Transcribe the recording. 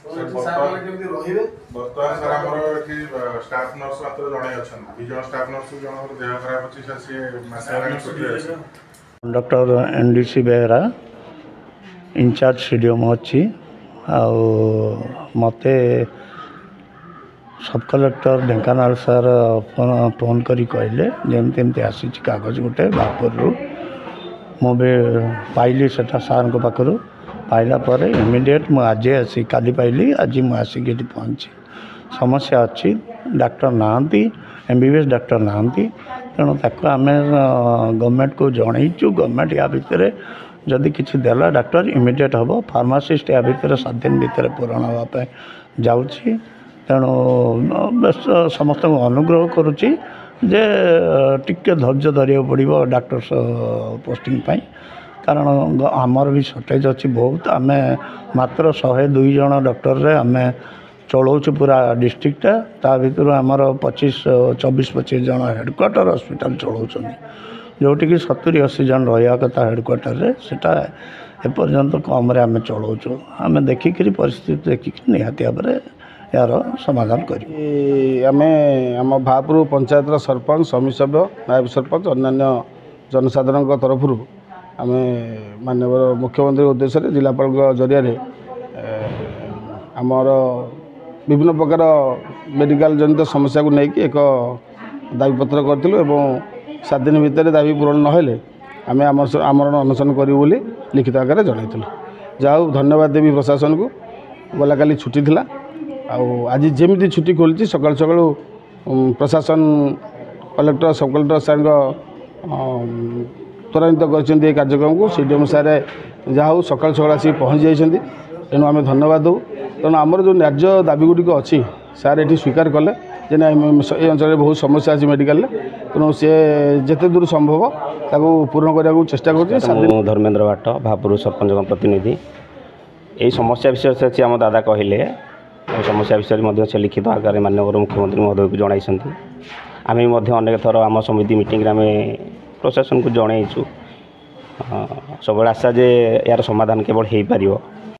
बर्तमान सर आमर ये स्टाफ नर्स मात्र जड़े अच्छा दुज स्टाफ नर्स जन देह खराब अच्छी सर सी छुट्टी doctor NDC Behera incharge CDM अच्छी मते सब कलेक्टर ढेंकानाल सर फोन करी कहले जमती आसी कागज गोटे बापुर मुझे पाइली सेटा सार पाखु पाइला पर इमिडिएट मुझे आज आसी काली पाइली आज मुझे आसिक पहुँची समस्या अच्छी डॉक्टर नहांती एमबीबीएस डॉक्टर नहांती तेणु ताको आम गवर्नमेंट को जनईचु गवर्नमेंट या भितर जदि किसी देला डॉक्टर इमिडिएट हम फार्मासीस्ट या भितर 7 दिन भितर पूरण हाँपाई जाऊँगी तेणु बेस समस्त अनुग्रह करुच्ची जे टिके धैर्य धरिया पड़ो डॉक्टर पोस्टिंग पाई कारण आमर भी सर्टेज अच्छी बहुत आम मात्र 102 जन डॉक्टर रे आम चलाऊँ पूरा डिस्ट्रिक्ट ता भर आमर 24-25 जन हेडक्वार्टर हॉस्पिटल चलाऊँ जोटि 70-80 जन रहा कथा हेडक्वार्टर रे सेटा एपर्यंत कम आम चलाऊँ आम देखिक परिस्थिति देखिक निहाती भाव यार समाधान करें आम भापुर पंचायत सरपंच समिति सभ्य नायब सरपंच अन्य जनसाधारण तरफ आम माननीय मुख्यमंत्री उद्देश्य जिलापाल जरिया आमर विभिन्न प्रकार मेडिकल जनित समस्या को लेकिन एक दाबीपत्र करूँ 7 दिन भितर दाबी पूरण नहेले आम आमरण अनशन करूँ बोली लिखित आकार जनइलु जाऊ धन्यवाद देवी प्रशासन को गला काली छुट्टी थिला आज जमी छुट्टी खोली सकाल सकाल प्रशासन कलेक्टर सब कलेक्टर सार त्वरान्वित कर कार्यक्रम को सीडीएम सारे जहाँ सकाल सकाल आसिक पहुँची जाइए तेणु आम धन्यवाद दो तेणु आमर जो न्याज्य दाबी गुड़िक अच्छी सार ये स्वीकार कले ये अंचल बहुत समस्या अच्छी मेडिकल तेणु सी जिते दूर संभव ताको पूर्ण करने को चेष्टा कर धर्मेन्द्र भाट भापुर सरपंच प्रतिनिधि यही समस्या विषय से आम दादा कहले समस्या विषय में से लिखित आकार माननीय मुख्यमंत्री महोदय को जन आम अनेक थर आम समिति मीटिंग आम प्रशासन को जनईचु सब आशा जे यार समाधान केवल हो पार